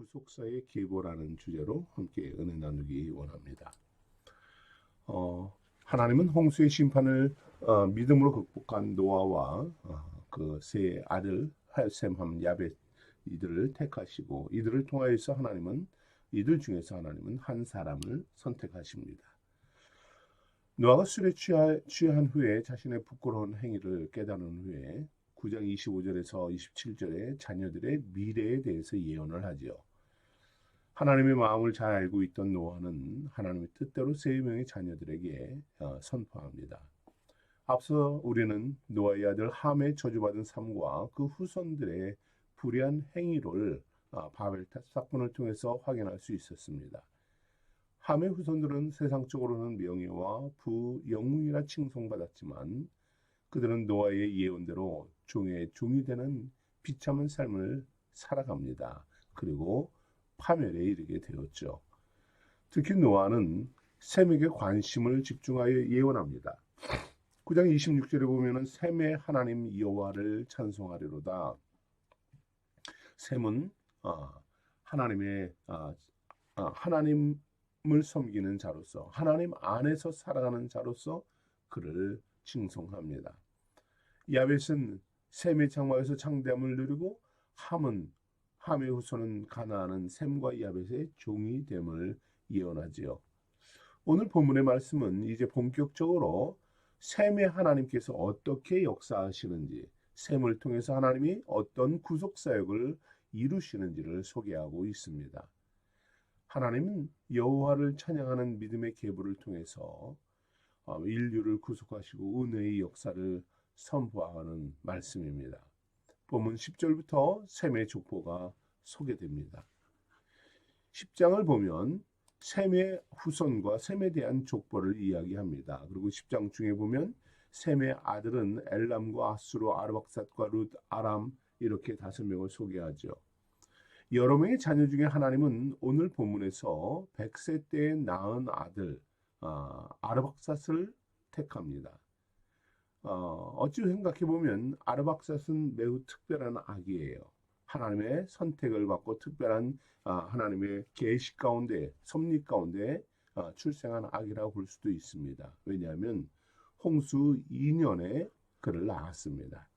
구속사의 계보라는 주제로 함께 은혜 나누기 원합니다. 하나님은 홍수의 심판을 믿음으로 극복한 노아와 그 세 아들 셈, 함, 야벳 이들을 택하시고 이들 중에서 하나님은 한 사람을 선택하십니다. 노아가 술에 취한 후에 자신의 부끄러운 행위를 깨달은 후에 9장 25절에서 27절에 자녀들의 미래에 대해서 예언을 하지요. 하나님의 마음을 잘 알고 있던 노아는 하나님의 뜻대로 세 명의 자녀들에게 선포합니다. 앞서 우리는 노아의 아들 함의 저주받은 삶과 그 후손들의 불의한 행위를 바벨탑 사건을 통해서 확인할 수 있었습니다. 함의 후손들은 세상적으로는 명예와 영웅이라 칭송받았지만 그들은 노아의 예언대로 종의 종이 되는 비참한 삶을 살아갑니다. 그리고 파멸에 이르게 되었죠. 특히 노아는 셈에게 관심을 집중하여 예언합니다. 9장 26절에 보면은 셈의 하나님 여호와를 찬송하리로다. 셈은 하나님을 섬기는 자로서 하나님 안에서 살아가는 자로서 그를 칭송합니다. 야벳은 셈의 장막에서 창대함을 누리고 함의 후손은 가나안은 셈과 야벳의 종이 됨을 예언하지요. 오늘 본문의 말씀은 이제 본격적으로 셈의 하나님께서 어떻게 역사하시는지, 셈을 통해서 하나님이 어떤 구속사역을 이루시는지를 소개하고 있습니다. 하나님은 여호와를 찬양하는 믿음의 계보를 통해서 인류를 구속하시고 은혜의 역사를 선포하는 말씀입니다. 본문 10절부터 셈의 족보가 소개됩니다. 10장을 보면 셈의 후손과 셈에 대한 족보를 이야기합니다. 그리고 10장 중에 보면 셈의 아들은 엘람과 아수르, 아르박삿과 룻, 아람 이렇게 5명을 소개하죠. 여러 명의 자녀 중에 하나님은 오늘 본문에서 100세 때에 낳은 아들 아르박삿을 택합니다. 어찌 생각해 보면 아르박삿은 매우 특별한 아기예요. 하나님의 선택을 받고 특별한 하나님의 계식 가운데, 섭리 가운데 출생한 아기라고 볼 수도 있습니다. 왜냐하면 홍수 2년에 그를 낳았습니다.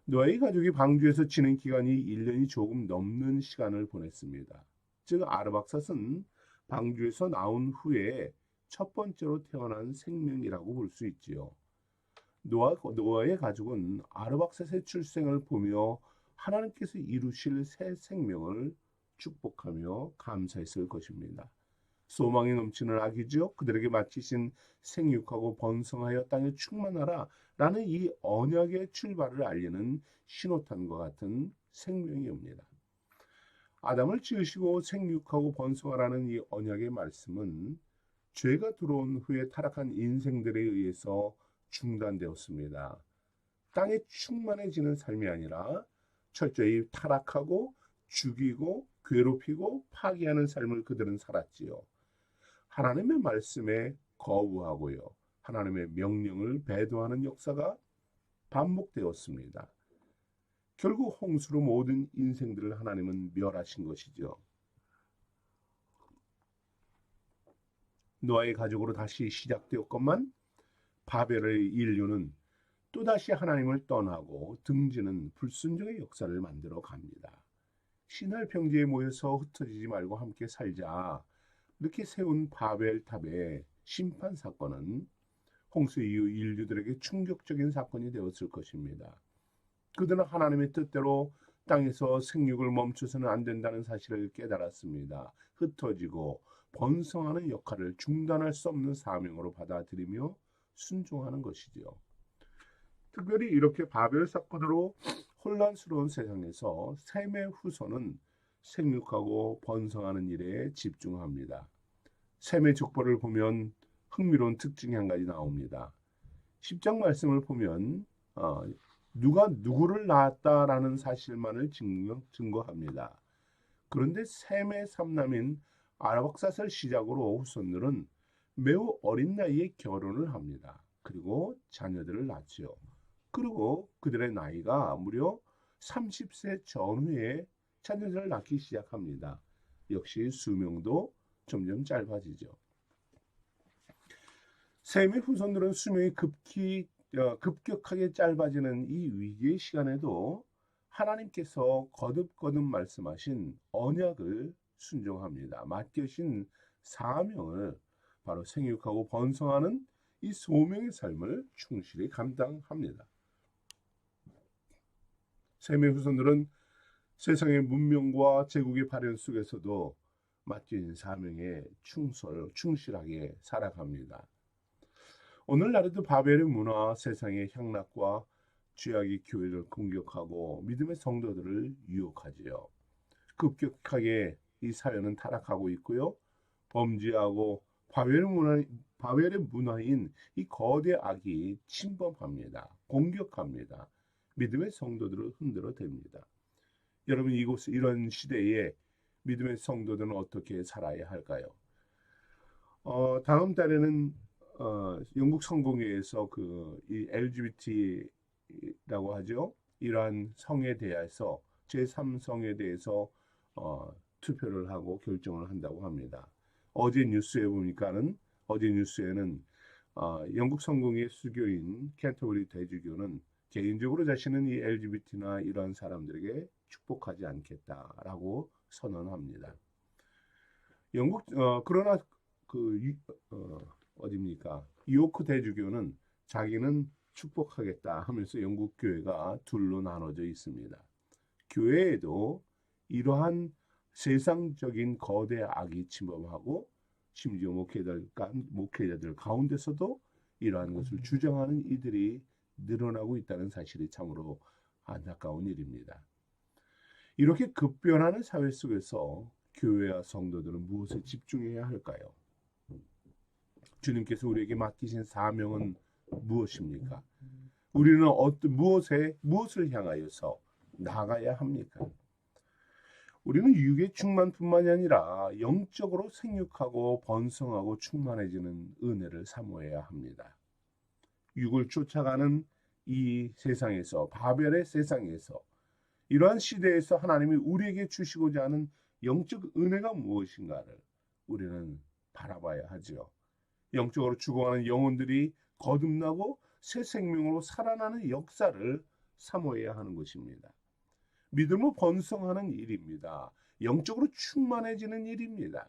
노아의 가족이 방주에서 지낸 기간이 1년이 조금 넘는 시간을 보냈습니다. 즉 아르박삿은 방주에서 나온 후에 첫 번째로 태어난 생명이라고 볼 수 있지요. 노아의 가족은 아르박삿의 출생을 보며 하나님께서 이루실 새 생명을 축복하며 감사했을 것입니다. 소망이 넘치는 아기죠. 그들에게 맡기신 생육하고 번성하여 땅에 충만하라 라는 이 언약의 출발을 알리는 신호탄과 같은 생명이 옵니다. 아담을 지으시고 생육하고 번성하라는 이 언약의 말씀은 죄가 들어온 후에 타락한 인생들에 의해서 중단되었습니다. 땅에 충만해지는 삶이 아니라 철저히 타락하고 죽이고 괴롭히고 파괴하는 삶을 그들은 살았지요. 하나님의 말씀에 거부하고요. 하나님의 명령을 배도하는 역사가 반복되었습니다. 결국 홍수로 모든 인생들을 하나님은 멸하신 것이죠. 노아의 가족으로 다시 시작되었건만 바벨의 인류는 또다시 하나님을 떠나고 등지는 불순종의 역사를 만들어 갑니다. 신할 평지에 모여서 흩어지지 말고 함께 살자 이렇게 세운 바벨탑의 심판 사건은 홍수 이후 인류들에게 충격적인 사건이 되었을 것입니다. 그들은 하나님의 뜻대로 땅에서 생육을 멈춰서는 안 된다는 사실을 깨달았습니다. 흩어지고 번성하는 역할을 중단할 수 없는 사명으로 받아들이며 순종하는 것이지요. 특별히 이렇게 바벨 사건으로 혼란스러운 세상에서 셈의 후손은 생육하고 번성하는 일에 집중합니다. 셈의 족보를 보면 흥미로운 특징이 한 가지 나옵니다. 10장 말씀을 보면 누가 누구를 낳았다라는 사실만을 증거합니다. 그런데 셈의 삼남인 아르박삿을 시작으로 후손들은 매우 어린 나이에 결혼을 합니다. 그리고 자녀들을 낳죠. 그리고 그들의 나이가 무려 30세 전후에 자녀들을 낳기 시작합니다. 역시 수명도 점점 짧아지죠. 셈의 후손들은 수명이 급격하게 짧아지는 이 위기의 시간에도 하나님께서 거듭거듭 말씀하신 언약을 순종합니다. 맡겨진 사명을 바로 생육하고 번성하는 이 소명의 삶을 충실히 감당합니다. 셈의 후손들은 세상의 문명과 제국의 발현 속에서도 맡긴 사명에 충실하게 살아갑니다. 오늘날에도 바벨의 문화, 세상의 향락과 죄악이 교회를 공격하고 믿음의 성도들을 유혹하지요. 급격하게 이 사회는 타락하고 있고요. 범죄하고 바벨의 문화인 이 거대 악이 침범합니다. 공격합니다. 믿음의 성도들을 흔들어댑니다. 여러분, 이런 시대에 믿음의 성도들은 어떻게 살아야 할까요? 다음 달에는 영국 성공회에서 이 LGBT라고 하죠. 이러한 성에 대해서 제3성에 대해서 투표를 하고 결정을 한다고 합니다. 어제 뉴스에는 영국 성공회 수교인 캔터버리 대주교는 개인적으로 자신은 이 LGBT나 이러한 사람들에게 축복하지 않겠다라고 선언합니다. 그러나 요크 대주교는 자기는 축복하겠다 하면서 영국 교회가 둘로 나눠져 있습니다. 교회에도 이러한 세상적인 거대 악이 침범하고 심지어 목회자들 가운데서도 이러한 것을 주장하는 이들이 늘어나고 있다는 사실이 참으로 안타까운 일입니다. 이렇게 급변하는 사회 속에서 교회와 성도들은 무엇에 집중해야 할까요? 주님께서 우리에게 맡기신 사명은 무엇입니까? 우리는 무엇을 향하여서 나가야 합니까? 우리는 육의 충만뿐만이 아니라 영적으로 생육하고 번성하고 충만해지는 은혜를 사모해야 합니다. 육을 쫓아가는 이 세상에서, 바벨의 세상에서, 이러한 시대에서 하나님이 우리에게 주시고자 하는 영적 은혜가 무엇인가를 우리는 바라봐야 하죠. 영적으로 죽어가는 영혼들이 거듭나고 새 생명으로 살아나는 역사를 사모해야 하는 것입니다. 믿음으로 번성하는 일입니다. 영적으로 충만해지는 일입니다.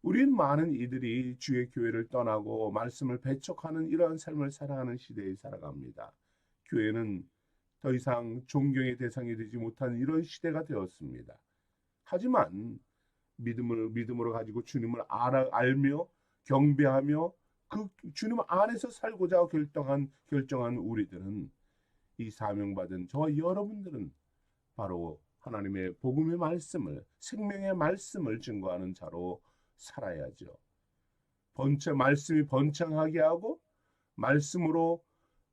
우리는 많은 이들이 주의 교회를 떠나고 말씀을 배척하는 이러한 삶을 살아가는 시대에 살아갑니다. 교회는 더 이상 존경의 대상이 되지 못하는 이런 시대가 되었습니다. 하지만 믿음으로 가지고 주님을 알며 경배하며 그 주님 안에서 살고자 결정한 우리들은, 이 사명받은 저와 여러분들은 바로 하나님의 복음의 말씀을, 생명의 말씀을 증거하는 자로 살아야죠. 말씀이 번창하게 하고 말씀으로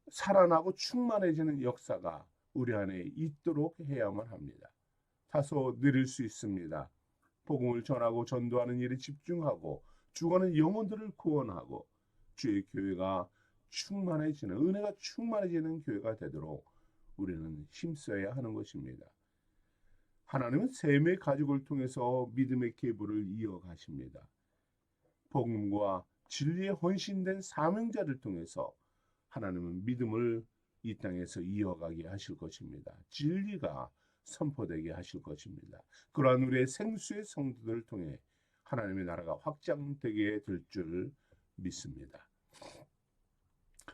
살아나고 충만해지는 역사가 우리 안에 있도록 해야만 합니다. 다소 느릴 수 있습니다. 복음을 전하고 전도하는 일에 집중하고 죽어가는 영혼들을 구원하고 주의 교회가 충만해지는, 은혜가 충만해지는 교회가 되도록 우리는 힘써야 하는 것입니다. 하나님은 셈의 가족을 통해서 믿음의 계보를 이어가십니다. 복음과 진리에 헌신된 사명자를 통해서 하나님은 믿음을 이 땅에서 이어가게 하실 것입니다. 진리가 선포되게 하실 것입니다. 그러한 우리의 생수의 성도들을 통해 하나님의 나라가 확장되게 될 줄 믿습니다.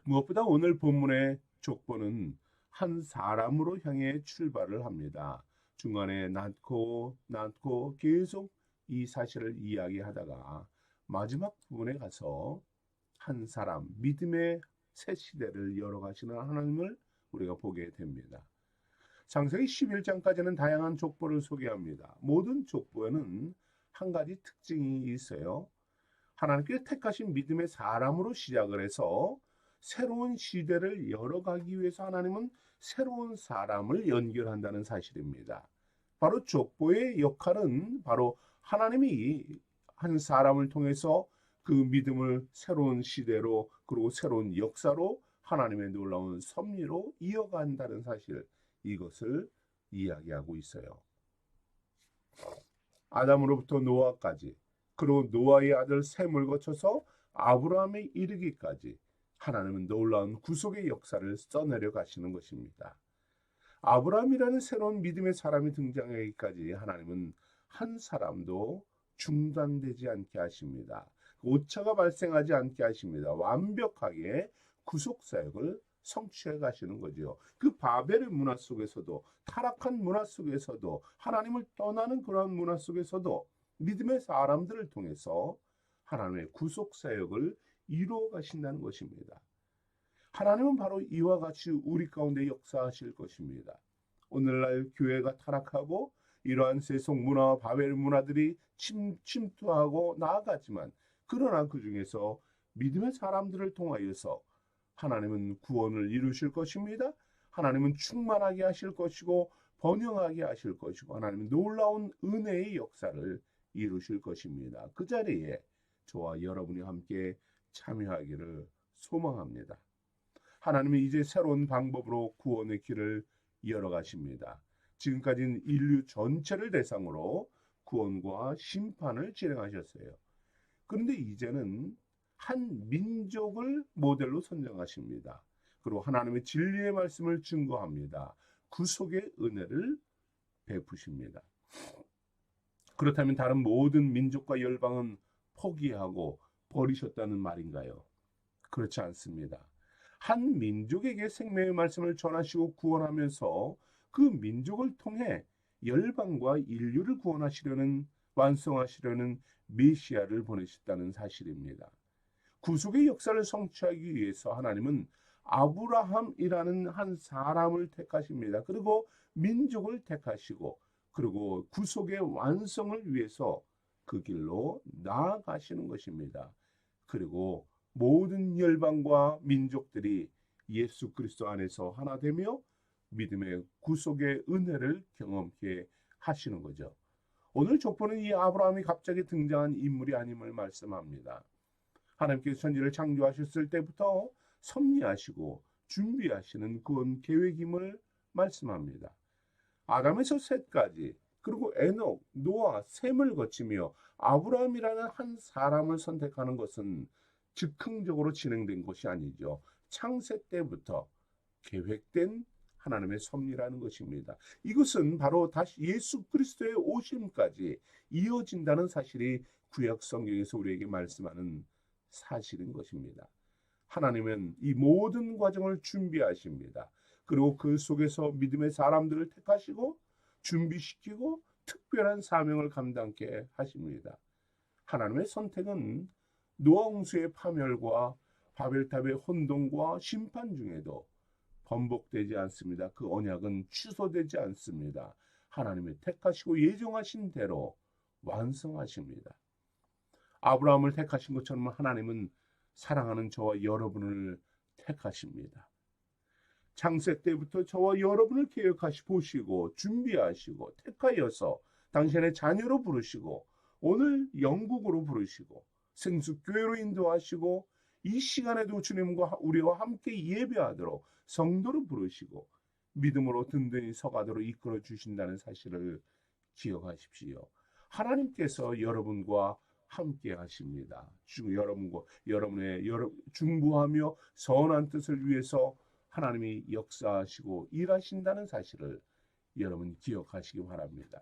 무엇보다 오늘 본문의 족보는 한 사람으로 향해 출발을 합니다. 중간에 낳고 계속 이 사실을 이야기하다가 마지막 부분에 가서 한 사람, 믿음의 새 시대를 열어가시는 하나님을 우리가 보게 됩니다. 창세기 11장까지는 다양한 족보를 소개합니다. 모든 족보에는 한 가지 특징이 있어요. 하나님께서 택하신 믿음의 사람으로 시작을 해서 새로운 시대를 열어가기 위해서 하나님은 새로운 사람을 연결한다는 사실입니다. 바로 족보의 역할은 바로 하나님이 한 사람을 통해서 그 믿음을 새로운 시대로, 그리고 새로운 역사로, 하나님의 놀라운 섭리로 이어간다는 사실, 이것을 이야기하고 있어요. 아담으로부터 노아까지, 그리고 노아의 아들 셈을 거쳐서 아브라함에 이르기까지 하나님은 놀라운 구속의 역사를 써내려 가시는 것입니다. 아브라함이라는 새로운 믿음의 사람이 등장하기까지 하나님은 한 사람도 중단되지 않게 하십니다. 오차가 발생하지 않게 하십니다. 완벽하게 구속 사역을 성취해 가시는 거죠. 그 바벨의 문화 속에서도, 타락한 문화 속에서도, 하나님을 떠나는 그러한 문화 속에서도 믿음의 사람들을 통해서 하나님의 구속 사역을 이루어 가신다는 것입니다. 하나님은 바로 이와 같이 우리 가운데 역사하실 것입니다. 오늘날 교회가 타락하고 이러한 세속 문화와 바벨 문화들이 침투하고 나아갔지만, 그러나 그 중에서 믿음의 사람들을 통하여서 하나님은 구원을 이루실 것입니다. 하나님은 충만하게 하실 것이고 번영하게 하실 것이고 하나님은 놀라운 은혜의 역사를 이루실 것입니다. 그 자리에 저와 여러분이 함께 참여하기를 소망합니다. 하나님은 이제 새로운 방법으로 구원의 길을 열어가십니다. 지금까지는 인류 전체를 대상으로 구원과 심판을 진행하셨어요. 그런데 이제는 한 민족을 모델로 선정하십니다. 그리고 하나님의 진리의 말씀을 증거합니다. 구속의 은혜를 베푸십니다. 그렇다면 다른 모든 민족과 열방은 포기하고 버리셨다는 말인가요? 그렇지 않습니다. 한 민족에게 생명의 말씀을 전하시고 구원하면서 그 민족을 통해 열방과 인류를 구원하시려는, 완성하시려는 메시아를 보내셨다는 사실입니다. 구속의 역사를 성취하기 위해서 하나님은 아브라함이라는 한 사람을 택하십니다. 그리고 민족을 택하시고, 그리고 구속의 완성을 위해서 그 길로 나아가시는 것입니다. 그리고 모든 열방과 민족들이 예수 그리스도 안에서 하나 되며 믿음의 구속의 은혜를 경험케 하시는 거죠. 오늘 족보는 이 아브라함이 갑자기 등장한 인물이 아님을 말씀합니다. 하나님께서 천지를 창조하셨을 때부터 섭리하시고 준비하시는 구원 계획임을 말씀합니다. 아담에서 셋까지, 그리고 에녹, 노아, 셈을 거치며 아브라함이라는 한 사람을 선택하는 것은 즉흥적으로 진행된 것이 아니죠. 창세 때부터 계획된 하나님의 섭리라는 것입니다. 이것은 바로 다시 예수 그리스도의 오심까지 이어진다는 사실이 구약 성경에서 우리에게 말씀하는 사실인 것입니다. 하나님은 이 모든 과정을 준비하십니다. 그리고 그 속에서 믿음의 사람들을 택하시고 준비시키고 특별한 사명을 감당케 하십니다. 하나님의 선택은 노아 홍수의 파멸과 바벨탑의 혼돈과 심판 중에도 번복되지 않습니다. 그 언약은 취소되지 않습니다. 하나님의 택하시고 예정하신 대로 완성하십니다. 아브라함을 택하신 것처럼 하나님은 사랑하는 저와 여러분을 택하십니다. 창세 때부터 저와 여러분을 보시고 준비하시고 택하여서 당신의 자녀로 부르시고 오늘 영국으로 부르시고 생수교회로 인도하시고 이 시간에도 주님과 우리와 함께 예배하도록 성도로 부르시고 믿음으로 든든히 서가도록 이끌어 주신다는 사실을 기억하십시오. 하나님께서 여러분과 함께 하십니다. 여러분의 중보하며 선한 뜻을 위해서 하나님이 역사하시고 일하신다는 사실을 여러분 기억하시기 바랍니다.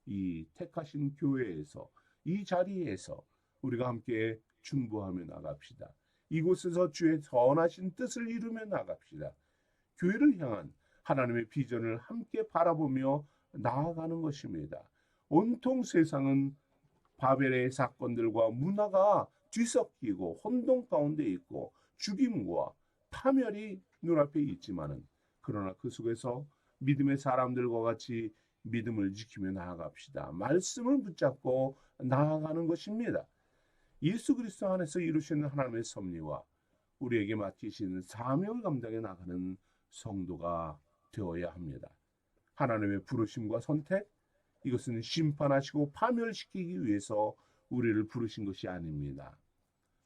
이 택하신 교회에서, 이 자리에서 우리가 함께 중보하며 나갑시다. 이곳에서 주의 선하신 뜻을 이루며 나갑시다. 교회를 향한 하나님의 비전을 함께 바라보며 나아가는 것입니다. 온통 세상은 바벨의 사건들과 문화가 뒤섞이고 혼돈 가운데 있고 죽임과 파멸이 눈앞에 있지만은, 그러나 그 속에서 믿음의 사람들과 같이 믿음을 지키며 나아갑시다. 말씀을 붙잡고 나아가는 것입니다. 예수 그리스도 안에서 이루시는 하나님의 섭리와 우리에게 맡기시는 사명을 감당해 나가는 성도가 되어야 합니다. 하나님의 부르심과 선택, 이것은 심판하시고 파멸시키기 위해서 우리를 부르신 것이 아닙니다.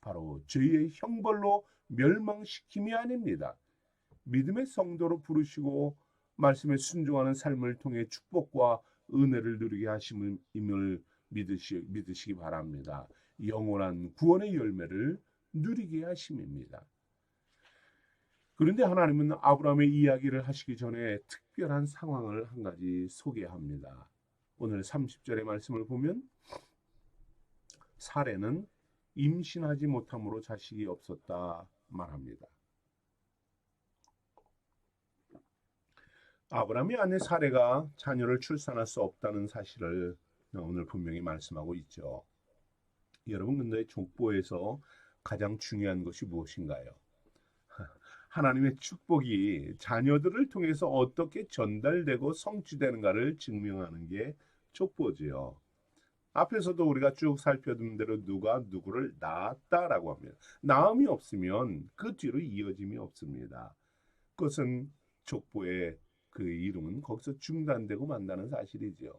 바로 죄의 형벌로 멸망시킴이 아닙니다. 믿음의 성도로 부르시고 말씀에 순종하는 삶을 통해 축복과 은혜를 누리게 하심을 믿으시기 바랍니다. 영원한 구원의 열매를 누리게 하심입니다. 그런데 하나님은 아브라함의 이야기를 하시기 전에 특별한 상황을 한 가지 소개합니다. 오늘 30절의 말씀을 보면 사레는 임신하지 못함으로 자식이 없었다 말합니다. 아브라함의 아내 사레가 자녀를 출산할 수 없다는 사실을 오늘 분명히 말씀하고 있죠. 여러분, 근데 족보에서 가장 중요한 것이 무엇인가요? 하나님의 축복이 자녀들을 통해서 어떻게 전달되고 성취되는가를 증명하는 게 족보지요. 앞에서도 우리가 쭉 살펴둔 대로 누가 누구를 낳았다라고 합니다. 낳음이 없으면 그 뒤로 이어짐이 없습니다. 그것은 족보의 그 이름은 거기서 중단되고 만다는 사실이죠.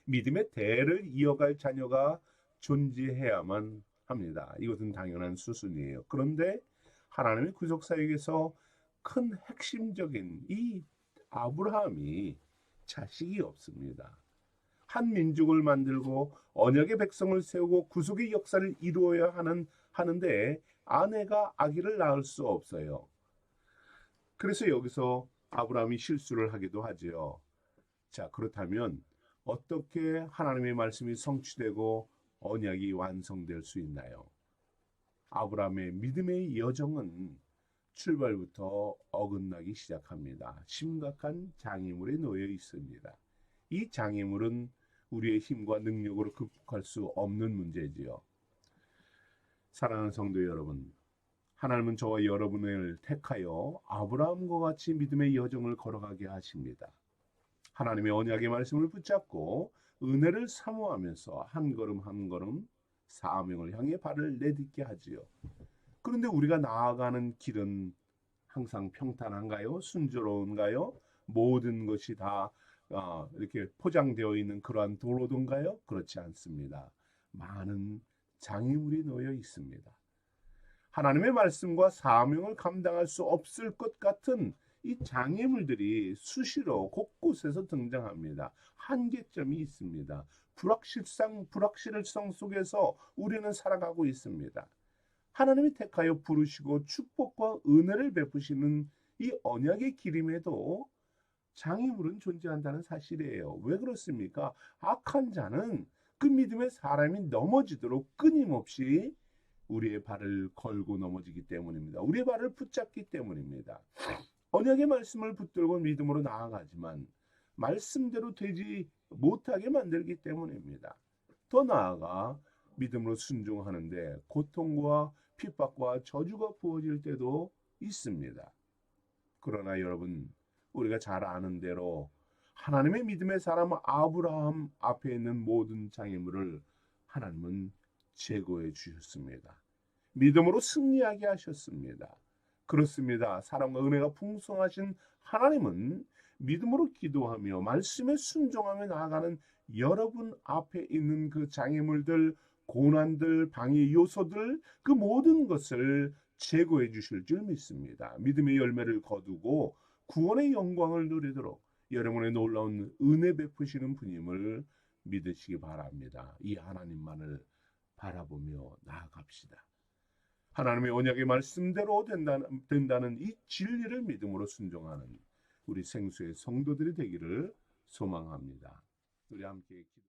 믿음의 대를 이어갈 자녀가 존재해야만 합니다. 이것은 당연한 수순이에요. 그런데 하나님의 구속 사역에서 큰 핵심적인 이 아브라함이 자식이 없습니다. 한 민족을 만들고 언약의 백성을 세우고 구속의 역사를 이루어야 하는데 아내가 아기를 낳을 수 없어요. 그래서 여기서 아브라함이 실수를 하기도 하지요. 자, 그렇다면 어떻게 하나님의 말씀이 성취되고 언약이 완성될 수 있나요? 아브라함의 믿음의 여정은 출발부터 어긋나기 시작합니다. 심각한 장애물에 놓여 있습니다. 이 장애물은 우리의 힘과 능력으로 극복할 수 없는 문제지요. 사랑하는 성도 여러분, 하나님은 저와 여러분을 택하여 아브라함과 같이 믿음의 여정을 걸어가게 하십니다. 하나님의 언약의 말씀을 붙잡고 은혜를 사모하면서 한 걸음 한 걸음 사명을 향해 발을 내딛게 하지요. 그런데 우리가 나아가는 길은 항상 평탄한가요? 순조로운가요? 모든 것이 다 이렇게 포장되어 있는 그러한 도로던가요? 그렇지 않습니다. 많은 장애물이 놓여 있습니다. 하나님의 말씀과 사명을 감당할 수 없을 것 같은 이 장애물들이 수시로 곳곳에서 등장합니다. 한계점이 있습니다. 불확실성 속에서 우리는 살아가고 있습니다. 하나님이 택하여 부르시고 축복과 은혜를 베푸시는 이 언약의 기림에도 장애물은 존재한다는 사실이에요. 왜 그렇습니까? 악한 자는 그 믿음의 사람이 넘어지도록 끊임없이 우리의 발을 걸고 넘어지기 때문입니다. 우리의 발을 붙잡기 때문입니다. 언약의 말씀을 붙들고 믿음으로 나아가지만 말씀대로 되지 못하게 만들기 때문입니다. 더 나아가 믿음으로 순종하는데 고통과 핍박과 저주가 부어질 때도 있습니다. 그러나 여러분, 우리가 잘 아는 대로 하나님의 믿음의 사람 아브라함 앞에 있는 모든 장애물을 하나님은 제거해 주셨습니다. 믿음으로 승리하게 하셨습니다. 그렇습니다. 사랑과 은혜가 풍성하신 하나님은 믿음으로 기도하며 말씀에 순종하며 나아가는 여러분 앞에 있는 그 장애물들, 고난들, 방해 요소들, 그 모든 것을 제거해 주실 줄 믿습니다. 믿음의 열매를 거두고 구원의 영광을 누리도록 여러분의 놀라운 은혜 베푸시는 분임을 믿으시기 바랍니다. 이 하나님만을 바라보며 나아갑시다. 하나님의 언약의 말씀대로 된다는 이 진리를 믿음으로 순종하는 우리 생수의 성도들이 되기를 소망합니다. 우리 함께